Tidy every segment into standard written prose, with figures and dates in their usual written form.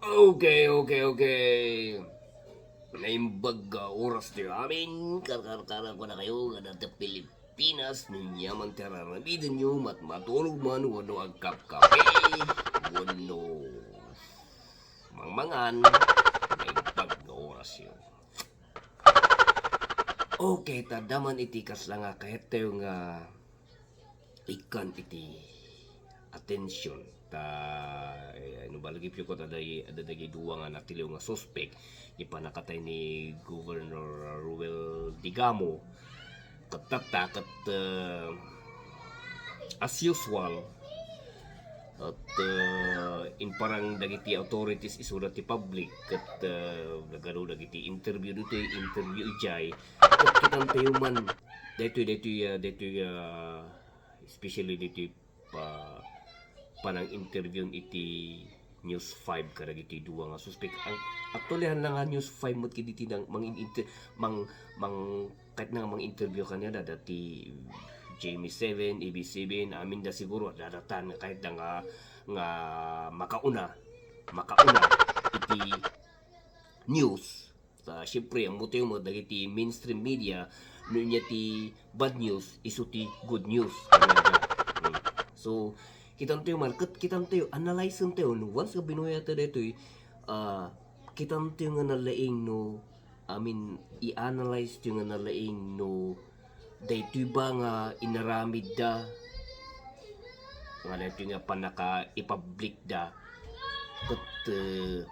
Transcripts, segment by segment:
Okay. Naimbag oras di amin, karkara ko na kayo, ganang Pilipinas, ninyaman teraramidan nyo, matulog man, wano ang kap-kape, wano mangmangan, naimbag oras yun. Okay, tadaman itikas lang nga, kahit tayo nga, ikan iti atensyon ano ba lagi ko adadagi duwa nga natiliw nga suspect ipanakatay ni Governor Ruel Digamo kat as usual at in parang dagiti authorities isurat ti public kat nagano dagiti interview ijay kat kitang tayo man dito especially dito panang interview iti News 5 karag iti duwa nga suspect ang aktualihan na nga News 5 mo kiti nang kahit na mang interview kanya dati Jamie 7 AB7 amin da siguro dadatan kahit na nga makauna iti news syempre ang motibo mo dagiti mainstream media no niya ti bad news isu ti good news so kitang tayo analyze tayo no once ka binuya ta dito kitang tayo nga nalaing no i-analyze tayo nga nalaing no dito ba nga inaramid da nga dito nga panaka i-public da kat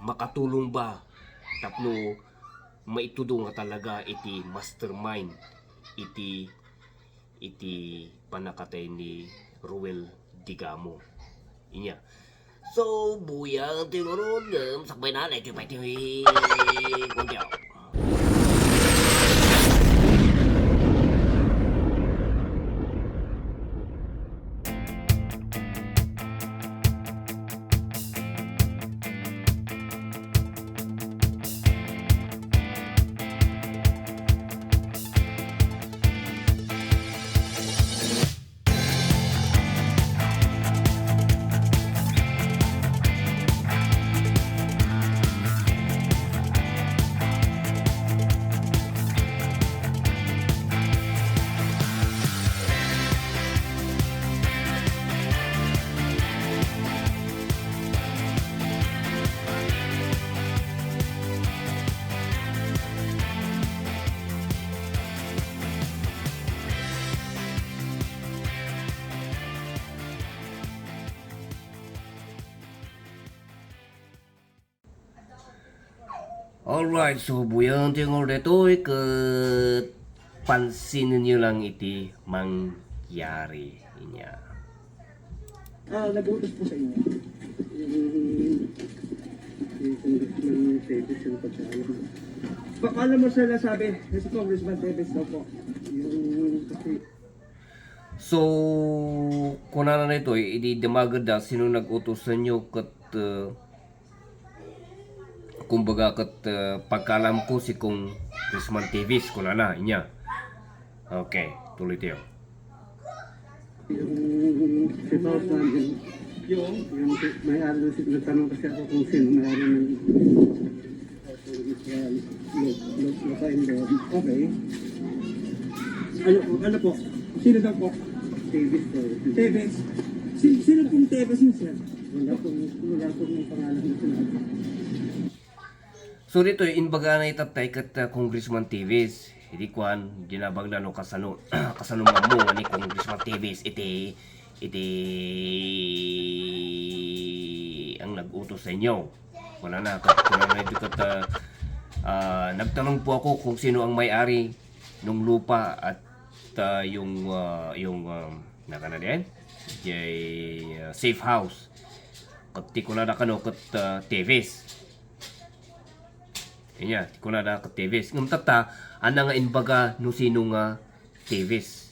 makatulong ba tapno maitudo nga talaga iti mastermind iti panakatay ni Ruel Digamo inya so buyang tinurun sakbay na ito pa ito kundiyaw. Alright, so buyang tingol dito kat pansinin nyo lang iti mangyari inya. Nag-utos po sa inyo. Yung Congressman Tevez yung pagkaalam. Pakala mo sila sabi, si Congressman Tevez daw po. Yung kasi... So, kung na ito, ididamagad da sino nag-utos sa inyo kat kumbaga kat pagkalam ko si Congressman Tevez kung na inya. Okay, tuloy tayo. Yung may-ari na nagtanong kasi ako kung sino may-ari ng lupain doon. Okay. Ano po? Sino daw po? Tevez po. Tevez? Sino pong Tevez yun, sir? Wala pong pangalan na sinabi. So dito, inbaga na itatay kat Congressman Tevez. Hindi kuhan, ginabag na no kasano mamu ni Congressman Tevez. Iti ang nag-utos sa inyo. Wala na ito kat nagtanong po ako kung sino ang may-ari ng lupa at yung nakana din safe house. Kat ko na kano kat Tevez. Inya, ko na ka Tevez. Ngam tata, ana nga inbaga no sino nga Tevez.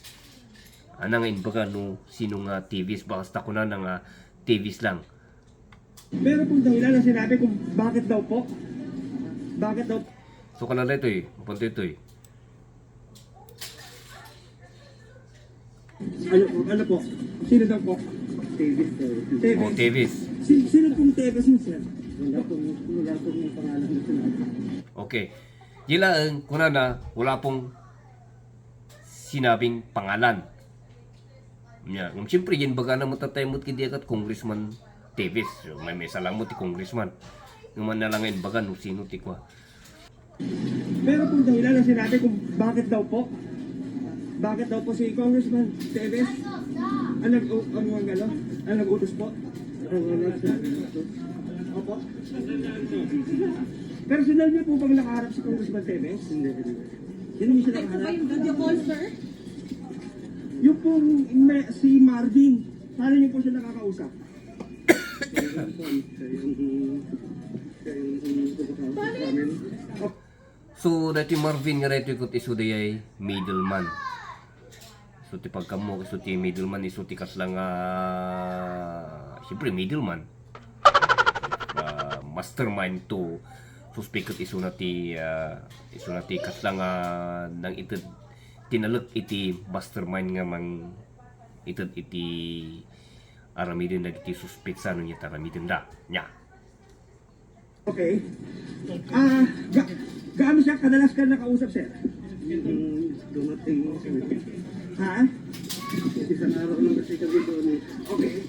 Ana nga inbaga no sino nga Tevez. Basta ko na nga Tevez lang. Meron pong dahilan na sinabi kung bakit daw po? Bakit daw? So kanala ito punto ito Ano po? Sino daw po? Tevez po. Tevez. Sino pong Tevez yun, sir? Wala pong yung pangalan na sinabi. Okay. Dilaan, kuna na, wala pong sinabing pangalan. Nya, siyempre, yan baga na matatayamot kiti akat Congressman Teves. So, may salang mo ti Congressman. Naman na lang ngayon baga, no, sino ti kwa. Pero kung dahilan na sinabi kung bakit daw po si Congressman Teves ang nag-utos po? Opo? Personal niyo po bang nakaharap si Congressman Teves? Hindi. Hindi niyo siya nakaharap? Video call, sir? Yung pong si Marvin, paano niyo po siya nakakausap? So, dati Marvin nga rito ikot iso di ay middleman. So, ti pagkamo, iso ti middleman, iso ti kaslang, siyempre middleman. Mastermind to suspect iso na ti kaslang nang ito tinalak iti mastermind nga mang ito iti aramidin na iti suspect sa ano niya taramidin da nya. Okay. Gaano siya kadalas ka nakausap, sir? Dumating. Ha? Isang araw lang kasi kami doon. Okay.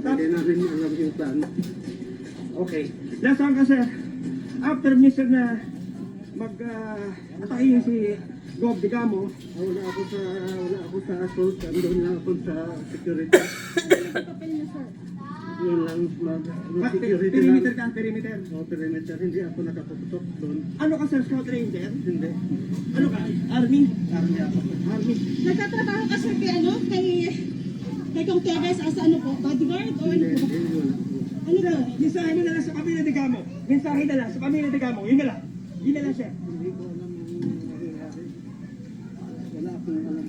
Hindi namin alam yung plan. Okay. Nasaan ka, sir? After Mr. na atakin si Gob Digamo, wala ako sa assault, andun na ako sa security. Papel niya, sir. Yun lang, security perimeter ka, perimeter. Perimeter, hindi ako nakaputok doon. Ano ka, sir, scout ranger? Hindi. Ano ka? Army? Army ako. Army. Nagtatrabaho ka, sir, kay Kong Teves as ano po, bodyguard o ano po? Ano ba? Mensahe mo na lang sa pamilya de Gamo. Mensahe na lang sa pamilya de Gamo. Yun na lang. Yun na lang, sir. Hindi ko alam yung nangyayari. Wala akong alam.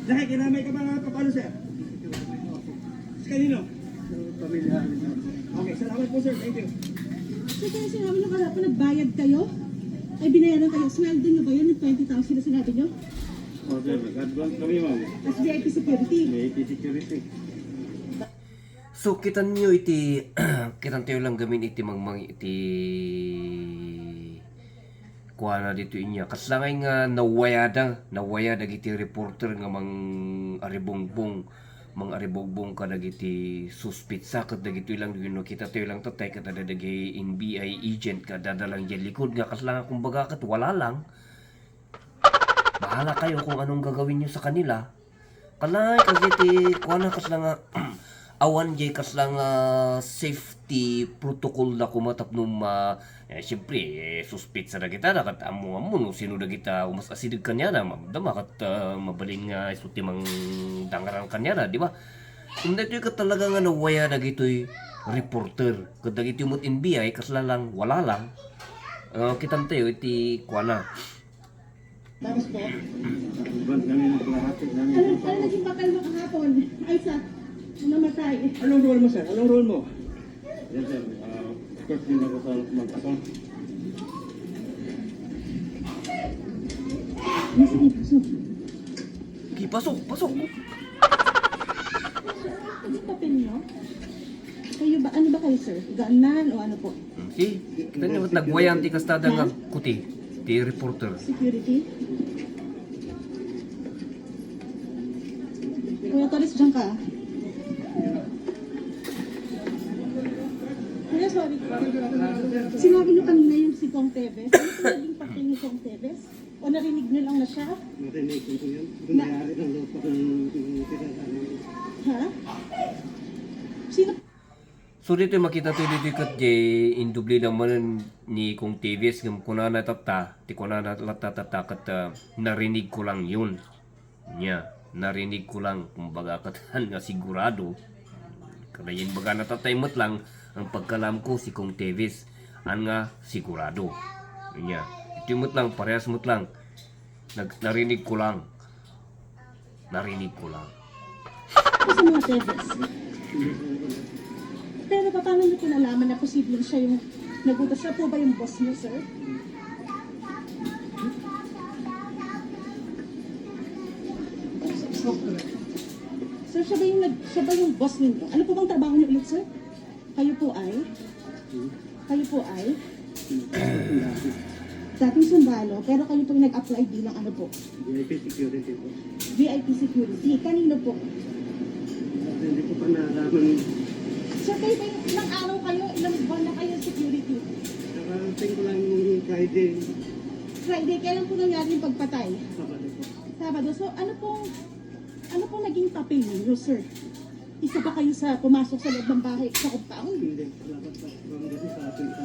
Nakikinamay ka ba nga paano, sir? Sa kanino? Sa pamilya. Okay, salamat po, sir. Thank you. Sir, kaya sinabi nyo kahapon, nagbayad kayo? Ay, binayaran kayo. Sweldo nyo ba yun? Yung 20,000 na sinabi nyo? Oh, sir. Nag-advance kami, ma'am. As VIP security. VIP security. So kitan niyo iti kitan tayo lang gamin iti mangmang iti kuana dito inya kaslangay nga nawaya dagiti reporter nga mang aribongbong ka dagiti suspitsa ket dagiti lang no kita tayo lang tatay ket dagiti NBI agent ka dadalang diyan likod nga kaslangan kumbaga ket wala lang bahala kayo kung anong gagawin niyo sa kanila kalay kasi ti kuana kaslanga awan jay kaslang safety protocol na kumatapnum siyempre suspect sa dagita dakat amo no sino dagita umas asidig kanya na mamdama kat mabalin nga isuti mang dangaran kanya na di ba hindi ito ka talaga nga nawaya dagitoy reporter kat dagito mut NBI kasla lang wala lang kitan tayo iti kuana. Tapos po? Ano naging papel mo kahapon? Ay, sa namatay. Anong role mo, sir? Anong role mo? Yes, sir. First din ako sa mag-assault. Sige, pasok. Okay, pasok. Ano yung papel nyo? Kayo ba, ano ba kayo, sir? Gaanan o ano po? Okay, kita niyo nagwayan ti kastada nga kuti ti reporter. Security? Kuya Torres, dyan ka. Kuya, sorry. Sinabi niyo kanina yung si Kong Teves. Ano po naging papel ni Kong Teves? O narinig niyo lang na siya? Narinig ko yun. Nangyari ng lupa kung tinatali. Ha? Sino? So dito makita tayo dito kat jay indubli naman ni Kong Teves ng kunana tata, ti kunana latata kat narinig ko lang yun. Nya, narinig ko lang kumbaga katan nga sigurado. Kaya baga natataymot lang ang pagkalam ko si Kong Teves an nga sigurado. Nya, itimot lang parehas mot lang. Narinig ko lang. Narinig ko lang. Ako sa mga Teves. Pero paano niyo po nalaman na posibleng siya yung nagutos? Siya po ba yung boss niyo, sir? Sir, siya ba yung boss niyo? Ano po bang trabaho niyo ulit, sir? Kayo po ay? Kayo po ay? Dating sundalo, pero kayo po yung nag-apply bilang ano po? VIP security po. VIP security. Kanino po? Hindi ko pa nalaman. So kayo ba yung ilang araw kayo, ilang buwan na kayo security? Nakarating ko lang yung Friday. Friday, kailan po nangyari yung pagpatay? Sabado po. Sabado. So ano po naging papel niyo, sir? Isa ba kayo sa pumasok sa loob ng bahay sa compound? Hindi. Wala pa ganun sa atin sa...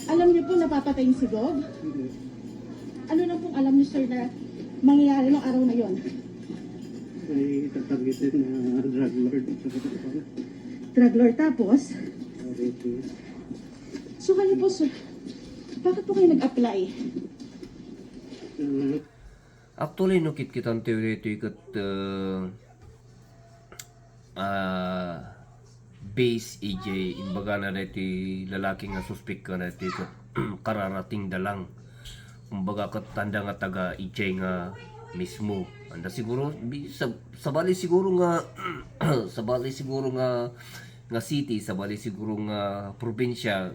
Alam niyo po napapatay si Gov? Hindi. Ano lang pong alam niyo, sir, na mangyayari ng araw na yon? May tatargetin na drug lord sa kapatid. Drug lord tapos? Okay. So kayo po, sir, bakit po kayo nag-apply? Actually, no kit kitang teori ito ikat base EJ, imbaga na ito lalaki nga suspect ka na ito ikat kararating dalang. Kumbaga kat tanda nga taga EJ nga mismo. Anda siguro, sabali siguro nga, sabali siguro nga city, sabali siguro nga probinsya,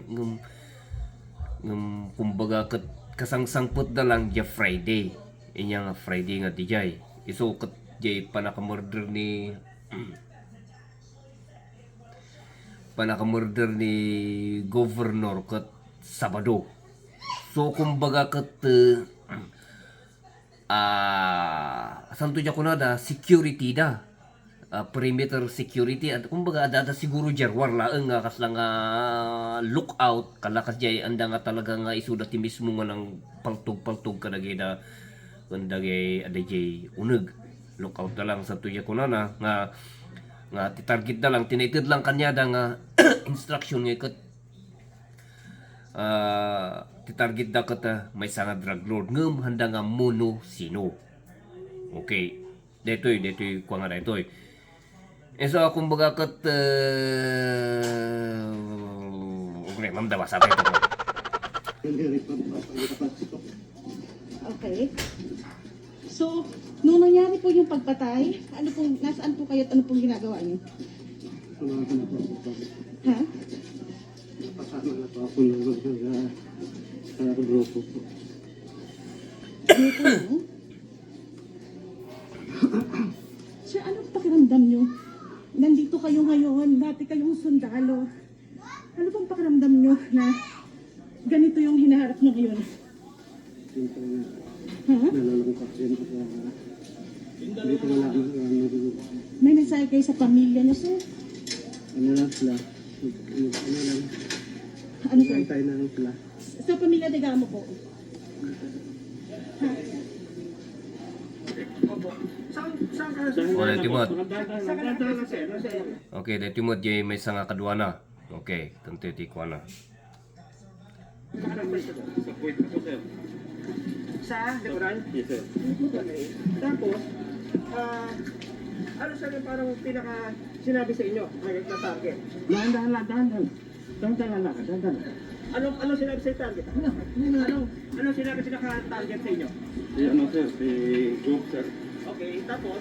kumbaga kat kasangsangpot na lang dia Friday. Inya nga Friday nga dijay. Iso kat jay panakamurder ni governor kat Sabado. So kumbaga kat santo dya ko na da security da. Perimeter security at kumbaga ada siguro jarwar laeng nga kas lang lookout kalakas jay anda nga talaga nga isuda ti mismo nga ng paltog kadagay da kandagay ada jay uneg lookout na lang santo dya ko na nga ti-target na lang tinated lang kanya da nga instruction nga ikat ti-target da kata may sanga drug lord ngem handa nga mono sino. Okay, detoy kuha nga detoy. So kumbaga kat okay, ma'am dawa sa akin ito. Okay. So, nung nangyari po yung pagpatay, ano pong, nasaan po kayo at ano pong ginagawa niyo? Sumagot na po ako. Ha? Pasama na po ako sa grupo po. Dito, no? Sir, anong pakiramdam niyo? Nandito kayo ngayon, dati kayong sundalo. Ano pong pakiramdam niyo na ganito yung hinaharap niyo ngayon? Siyempre na Ha? nalalangkap din ako sa... Hindi ko malaman kung ano. May mensahe kayo sa pamilya niyo, sir? Ano lang sila. Ano lang. Ano, sir? Antay na lang sila. Sa pamilya de Gamo po. Ha? Saan ka? Wala timot. Saan ka na sir? Okay, dito mo jay may sanga kadwa na. Okay, tanto ti kuha na. Sa point ako, sir. Sa likuran? Yes, sir. Okay. Tapos, ano sa parang pinaka sinabi sa inyo na target? Dahan-dahan. Ano sinabi sa target? Ano sinabi target sa inyo? Si ano, sir, si group, sir. Okay, tapos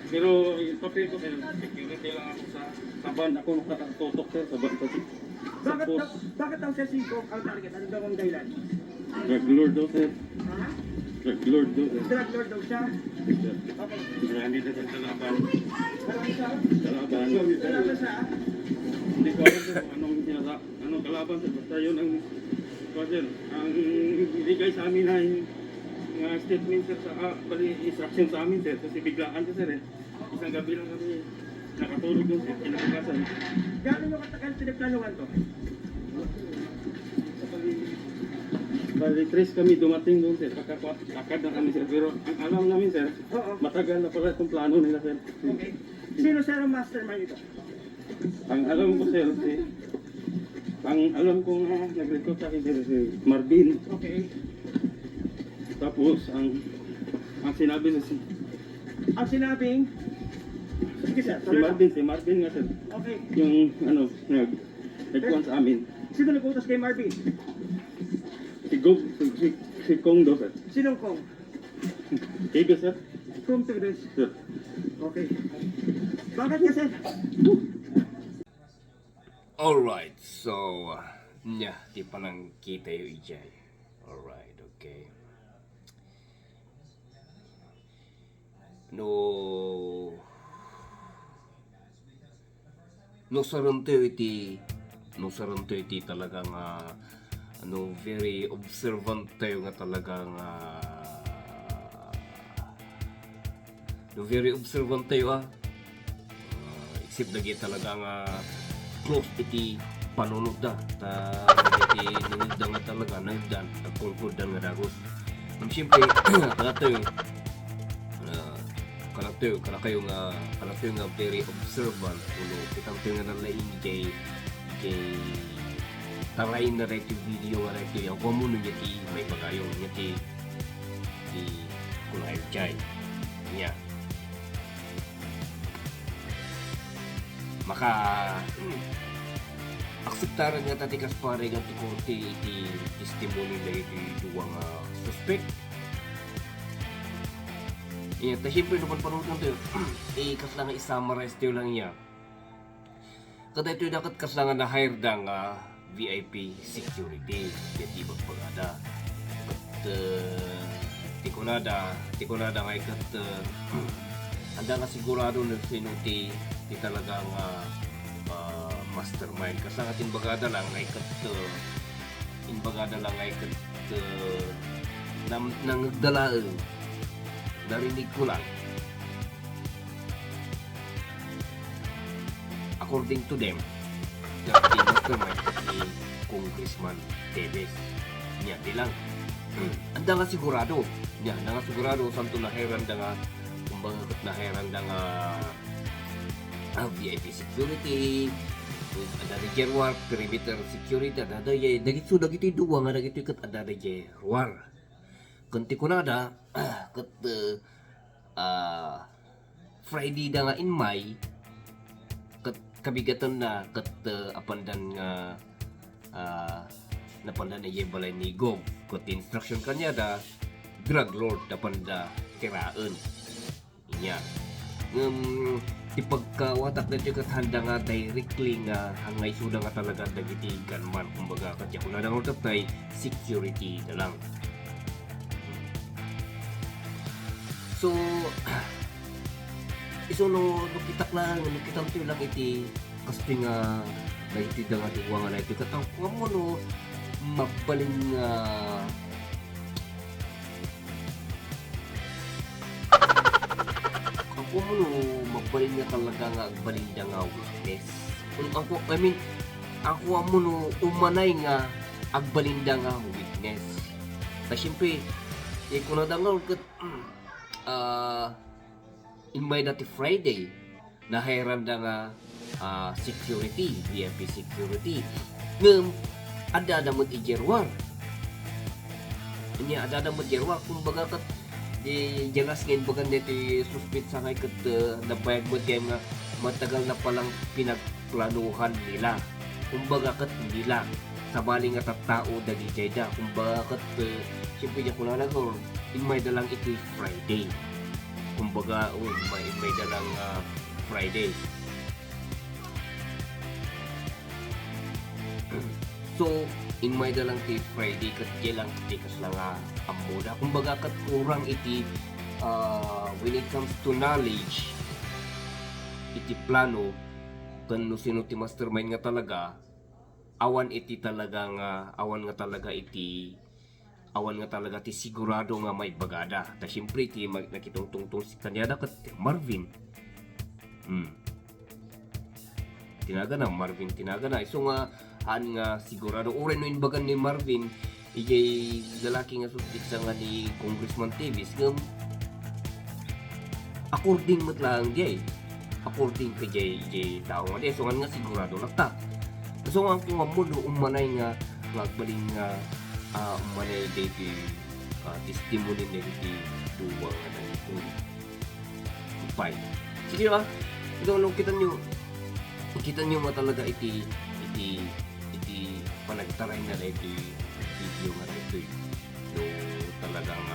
Pero yung papel ko, sir, security lang ako sa van. Ako nakatutok, sir, sa van. bakit ang sesiko ang target? Ano daw ang dahilan? Drug lord daw, sir. Ha? Drug lord daw, sir. Drug lord daw siya. Sir. Okay. Marami na, sir, kalaban. Marami siya. Kalaban. Kalaban siya. Hindi ko alam, sir, anong kalaban, sir. Basta yun ang, sir, ang ibigay sa amin ay mga statement, sir, sa bali instruction sa amin, sir. Kasi biglaan siya, sir, eh. Isang gabi lang kami nakatulog doon, sir, kinabukasan. Gano'n mo katagal pinagplanuhan to? Bali, tres kami dumating doon, sir. Lakad na kami, sir. Pero ang alam namin, sir, Oo. matagal na pala itong plano nila, sir. Okay. Sino sir ang mastermind ito? Ang alam ko, sir, ang alam ko nga nag-recruit sa akin, sir, si Marvin. Okay. Tapos, ang sinabi sa Ang sinabing, sige sir, si Marvin nga, sir. Okay. Yung, nag-kuhan sa amin. Sino nag-utos kay Marvin? Si Kong daw, sir. Sinong Kong? Tigo, sir. Kong Tigres. Sir. Okay. Bakit kasi? Alright, so, di pa lang kita yung ijay. Alright, okay. No saranto iti talagang very observant tayo nga talagang very observant tayo isip lagi talagang close iti panunod da iti nunod da nga talaga nagdan nagkonkludan nga dagos siyempre kala kayo nga very observant ulo kitang tayo nga nalaing kay taray na rin yung video nga rin yung kumamuno niya ti may bagayong niya ti kulay jay niya maka akseptaran nga tatikas pare nga ti korte iti testimony na iti duwang suspect. Iya, ta siyempre nung panunod ng tayo, kas lang i-summarize tayo lang niya. Kada ito dapat kas lang na hire dang VIP security, yati magpagada. Kat tikunada ngay kat anda nga sigurado na sinuti di talagang mastermind. Kas lang ating bagada lang ngay kat nangdalaan. Narinig ko lang according to them that the mastermind ni Congressman Teves niya di lang anda nga sigurado santo na heran da nga kumbaga na heran da nga VIP security ada di Jerwar perimeter security ada dagit so dagiti duwa nga dagiti ket ada di Jerwar kunti ko na da ket Friday da nga in May ket kabigatan na ket apandan nga napandan na balay ni Gov ket instruction kanya da drug lord napanda kiraan inya di pagkawatak na ket handa nga directly nga hangay suda nga talaga dagiti gunman kumbaga katya kuna da nga tay security na lang. So, no kitak lang, nakitang tayo lang iti kasi nga naitid nga duwa nga na iti katang mo no mabaling ako mo no mabaling nga talaga nga agbalinda nga witness ako mo no umanay nga agbalinda nga witness ta siyempre kung nadangaw kat in my dati Friday na hiram da nga security, VIP security ngam ada mo ijerwar niya ada mo ijerwar kumbaga kat di jelas ngayon bagan dito suspect sa ngay kat nabayag mo kaya nga matagal na palang pinagplanuhan nila kumbaga kat nila sabali nga tattao dagi jayda kumbaga kat siyempre niya kung nalagor in may dalang iti Friday kumbaga may dalang Friday so in may dalang iti Friday kat lang tikas lang amuda kumbaga kat kurang iti when it comes to knowledge iti plano kano sino ti mastermind nga talaga awan nga talaga ti sigurado nga may bagada ta siyempre ti nakitungtungtong si kanyada kat Marvin tinaga na iso nga nga sigurado oren no inbagan ni Marvin ijay lalaki nga suspect sa nga ni Congressman Teves ngam according kay jay tao nga di so nga sigurado lakta so nga kung amuno umanay nga magbaling nga umanay dito testimony na iti duwa nga na ito upay sige ba ito nung kita nyo mo talaga iti panagtaray na iti video nga ito so talagang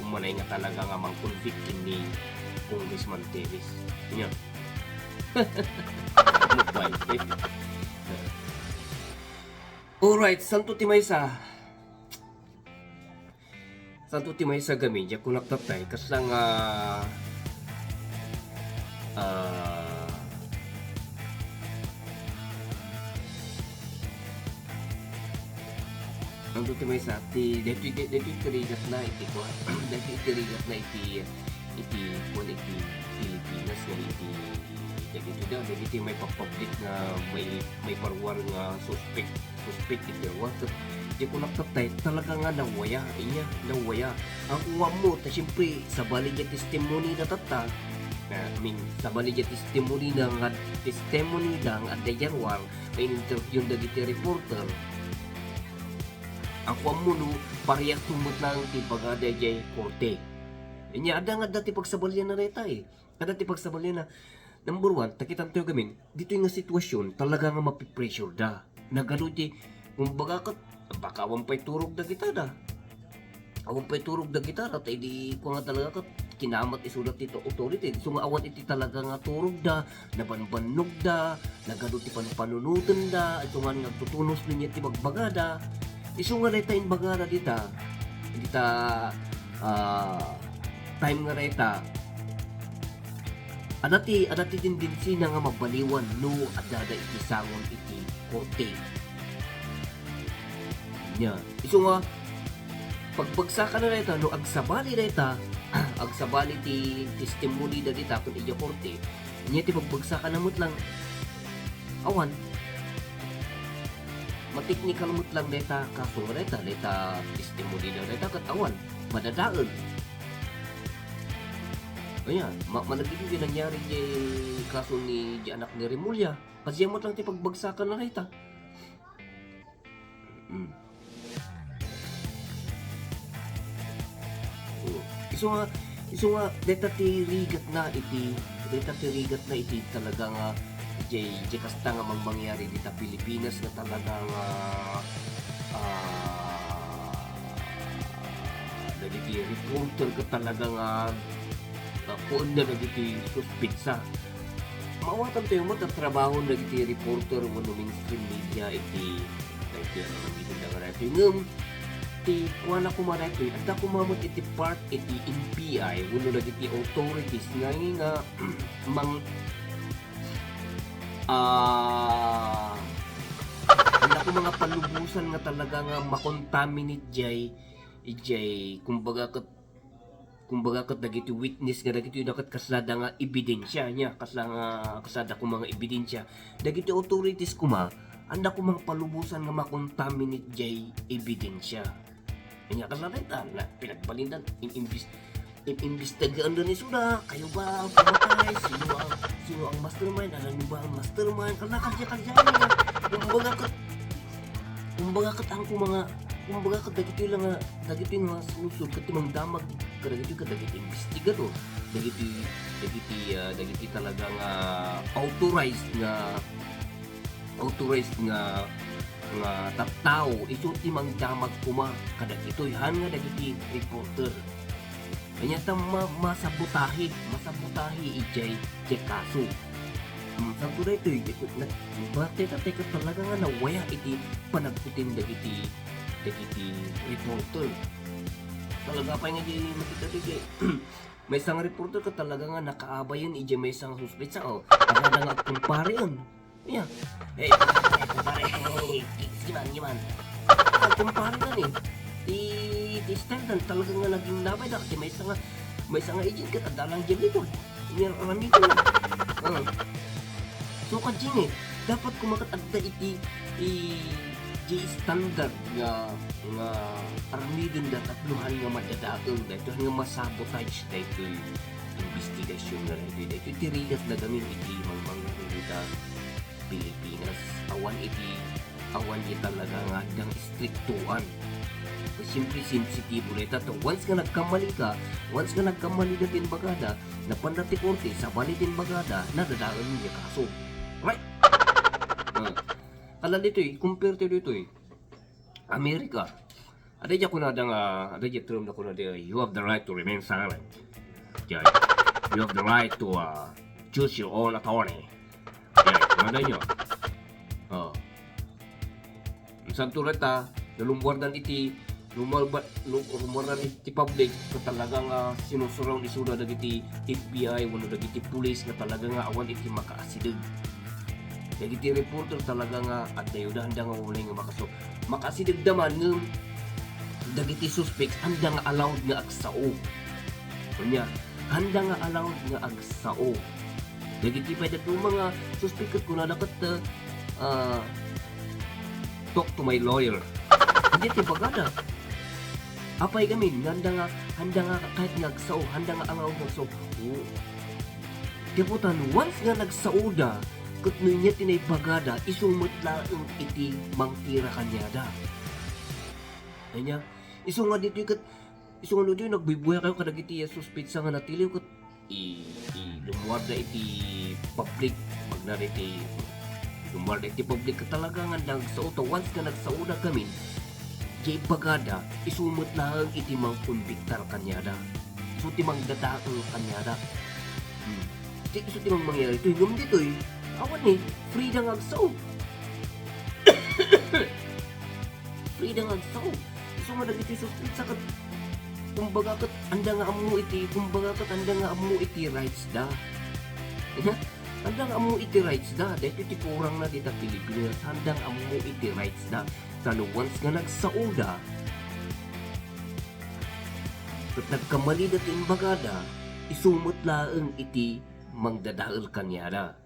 umanay nga talaga nga mang convict ni Congressman Teves. Nya. Mukbay. Alright, Santo Timaysa. Santo Timaysa gamin, diya ko naktatay, kaslang Santo Timaysa, dito tirigat na iti ko, dito tirigat na iti Pilipinas nga iti dito daw, dito may public nga may parwar nga suspect iti what di ko naktatay talaga nga nawaya ang uwa mo ta siyempre sa bali niya testimony na tata sa bali niya testimony na nga at dayanwar may interview na dito reporter ang uwa mo no parehas tumot lang ti bagada jay korte inya ada nga dati pagsabalyan na reta ada ti pagsabalyan na number 1 takitan tayo gamin dito yung sitwasyon talaga nga mapipressure da nagano di kung baga kat baka awan pa'y turog na gitara tay di ko nga talaga kat kinamat isulat ito authority so nga awan iti talaga nga turog da nabanbanog da nagano ti panunutan da ito nga nagtutunos niya ti magbagada iso nga reta in bagada dita time nga reta adati tendency na nga mabaliwan no adada iti sangon iti korte nya iso nga pagbagsakan na reta no agsabali reta agsabali ti testimony da dita kun iya korte nya ti pagbagsakan namot lang awan mateknikal mut lang reta kaso reta testimony da reta kat awan madadaon ayan malagiging din nangyari di kaso ni di anak ni Remulla kasi mo lang ti pagbagsakan na reta iso nga deta tirigat na iti talaga nga jay kasta nga mangyari dita Pilipinas nga talaga nga nagiti reporter ka talaga nga kuon na nagiti suspitsa mawatan tayo mo trabaho nagiti reporter mo no mainstream media iti ti kuana ko man ito at ako mamot iti part iti NBI uno na iti authorities nga ang ako mga palubusan nga talaga nga makontaminate jay kumbaga kat dagiti witness nga dagiti dakat kasada nga ebidensya nya kasada ko mga ebidensya dagiti authorities kuma anda ko mga palubusan nga makontaminate jay ebidensya kanya kasalita na pinagbalindan inimbestigaan doon isuda kayo ba ang pumatay sino ang mastermind alam niyo ba ang mastermind karena kadya kumbaga kat ang kumbaga kat dagiti lang dagiti nga susud kat mang damag kadagiti kadagiti investigador dagiti talaga nga authorized nga tattao ito ti mang damag kuma kadag ito'y han nga dagiti reporter kanya ta masabutahi ijay kaso santo na ito bate talaga nga nawaya iti panagputin dagiti reporter talaga pa nga di makita iti may isang reporter ka talaga nga nakaabayan ijay may isang suspetsa talaga nga kumpare yun iya kumpare gimana kumpare na ti standard talaga nga naging labay na kasi may isang agent ka tadalang dyan dito rami ko so kadyan dapat kumakatagda iti standard nga armidin da tatluhan nga madadaong dahito nga masabotage dahito investigasyon na dahito tirigat na gamin iti mga Pilipinas awan di talaga nga dang striktuan siyempre sensitibo na ito once nga nagkamali na din bagada napandati korte sa bali din bagada nadadaan niya kaso right kala dito compare to dito Amerika ada term na kuna you have the right to remain silent You have the right to choose your own attorney. Yan, mga nyo. Isang tureta, nalumbuardan iti lumwardan iti public na talagang sinusurround isuda dagiti FBI wano dagiti pulis na talagang awan iti makaasidag. Dagiti reporter talaga nga at dayudahan da nga ulay nga makaasidag daman ng dagiti suspects handa nga allowed nga agsao. Kunya, handa nga allowed nga agsao. Dagiti pa dato mga suspect ko na dapat talk to my lawyer. Hindi ti bagada. Apay gamin, handa nga kahit nagsaw, handa nga ang nagsaw. Tiputan, once nga nagsauda, kat niya tinay bagada, isumot lang iti mangtira kanyada. Kanya, iso nga dito kat, iso nga dito nagbibuya kayo kadag iti suspect sa nga natiliw kat lumuwag na iti public, magnari iti lumuwag na iti public kat talaga nga nagsauda, once nga nagsauda kami, kay bagada, isumot lang iti mang konbiktar kanyada. So, timang dadaang kanyada. So, timang mangyari ito. Hingam dito awan free na ngagsaw. Free na ngagsaw. So, madagiti suspect sa kat, kumbaga kat, anda nga amu iti rights da. Anda nga amu iti rights da. Dahil iti kurang na dita Pilipinas, anda nga amu iti rights da. Kano once nga nagsauda at nagkamali dati ang bagada, isumot laang iti mangdadaal kanyada.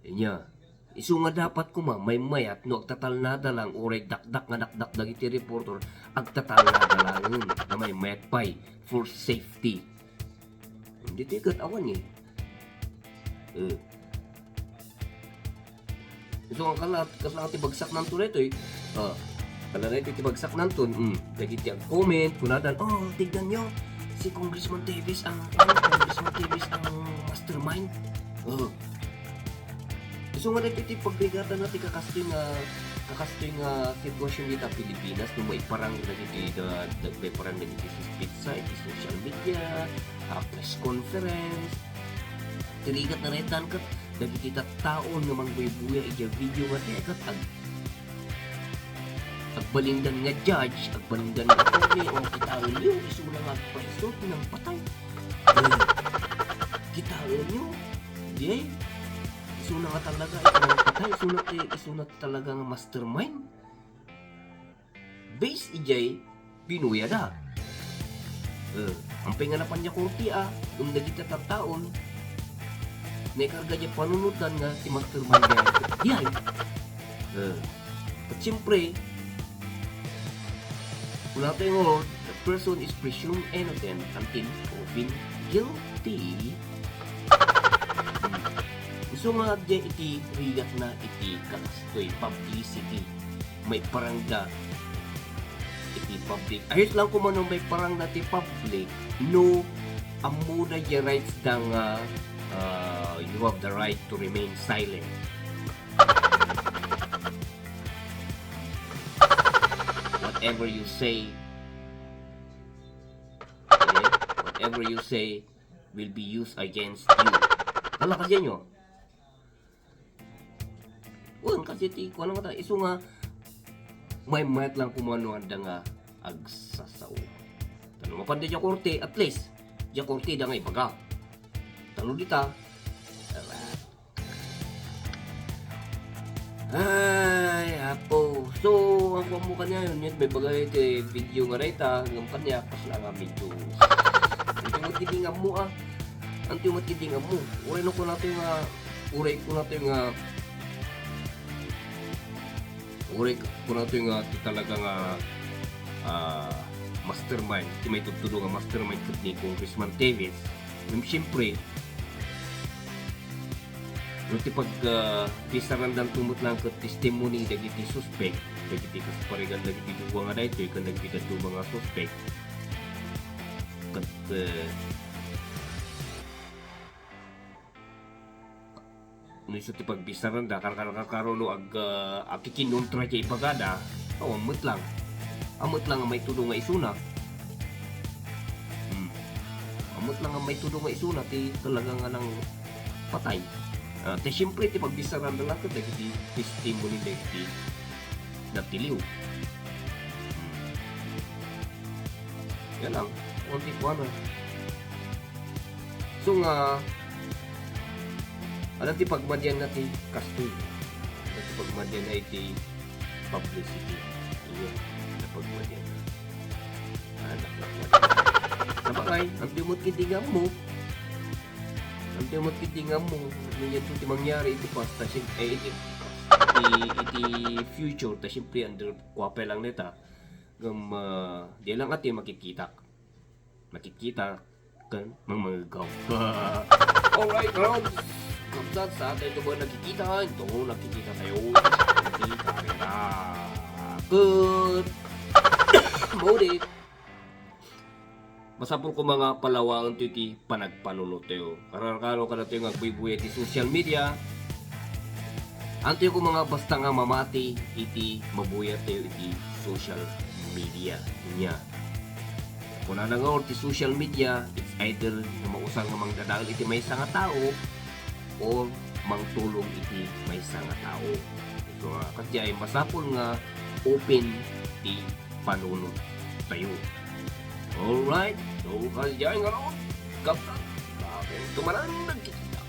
Inya, isu nga dapat kuma may mayat no agtatal nada lang uray dakdak nga dakdak dagiti reporter agtatal nada lang na may mayat pay for safety. Hindi tigat awan So ang kalat ti bagsak ng tureto kalanay ti bagsak ng tun dagiti ang comment kunadan tignan nyo si Congressman Davis ang mastermind. So nga dito ti pagbigatan na ti kakastoy nga sitwasyon dito sa Pilipinas no may parang dagiti may parang dagiti suspect sa social media, press conference tirigat na retan kat dagiti taon nga mangbuy-buya ija video nga tekat agbalindan nga judge, agbalindan nga attorney o kitaan nyo, isuna nga preso ng patay. Kitaan nyo, di isuna nga talaga ng patay, isuna talaga nga mastermind. Base ijay, binuya da. Ang pinganapan niya kurti yung dagiti taon, naikarga niya panunutan nga si mastermind niya. Diyan. At siyempre, wala tayong the person is presumed innocent until proven guilty. So nga dyan iti rigat na iti kakastoy publicity. May parangda iti public. Ayos lang kung anong may parangda iti public. No, amuda yung rights dang you have the right to remain silent. Whatever you say, whatever you say will be used against you. Wala kasi nyo. Kasi ti, kung ano nga tayo, iso nga, may mayat lang kumano handa nga agsasaw. Tanong nga pa di korte, at least, di korte da nga ibaga. Tanong dita, ay, apo. So, ang kuha mo kanya yun, may bagay ito video nga rita, ng kanya, pas lang nga medyo. Ang timatidingan mo ang timatidingan mo. Uray ko natin nga, talaga nga, mastermind, may tutulong nga mastermind kat ni Congressman Davis. Siyempre, Ruti pag pisarandang tumot lang ka testimony dagiti suspect, dagiti kasparegan dagiti duwa nga daytoy kan dagiti duwa nga suspect. Kat no iso ti pagpisaranda karkarono ag kikinontra kay ipagada, amot lang may tulong nga isuna. amot lang ang may tulong nga isuna ti talaga nga ng patay. Te siyempre ti pagbisaran na lang ito dahil testimony dahil nagtiliw. Yan lang, konti ko na. So nga, alam ti pagmadyan na ti kastoy. Alam ti pagmadyan na ti publicity. Iyon, na pagmadyan na. Anak. Sabagay, ang timot kitingam mo. Ang timot kitingam mo. Niyan ito ti mangyari iti pasta. Iti future. Ta siyempre, under kwape lang nita. Di lang ati makikita kan mga gaw. Alright, Rods. Kapsat sa atin ito ba nakikita? Ito nakikita sa'yo. Nakikita kita. Good. Modit. Masapol ko mga palawaan iti panagpanunod tayo. Karakano ka na tayo nagbuy-buy iti social media. Anto ko mga basta nga mamati iti mabuya tayo iti social media niya. Kung na nga iti social media, it's either na mausang nga mangdadagal iti may nga tao o mangtulong iti may nga tao. So, kasi ay masapol nga open iti panunod tayo. Alright, so kasi dyan nga ron, kapag tumaran nagkikita.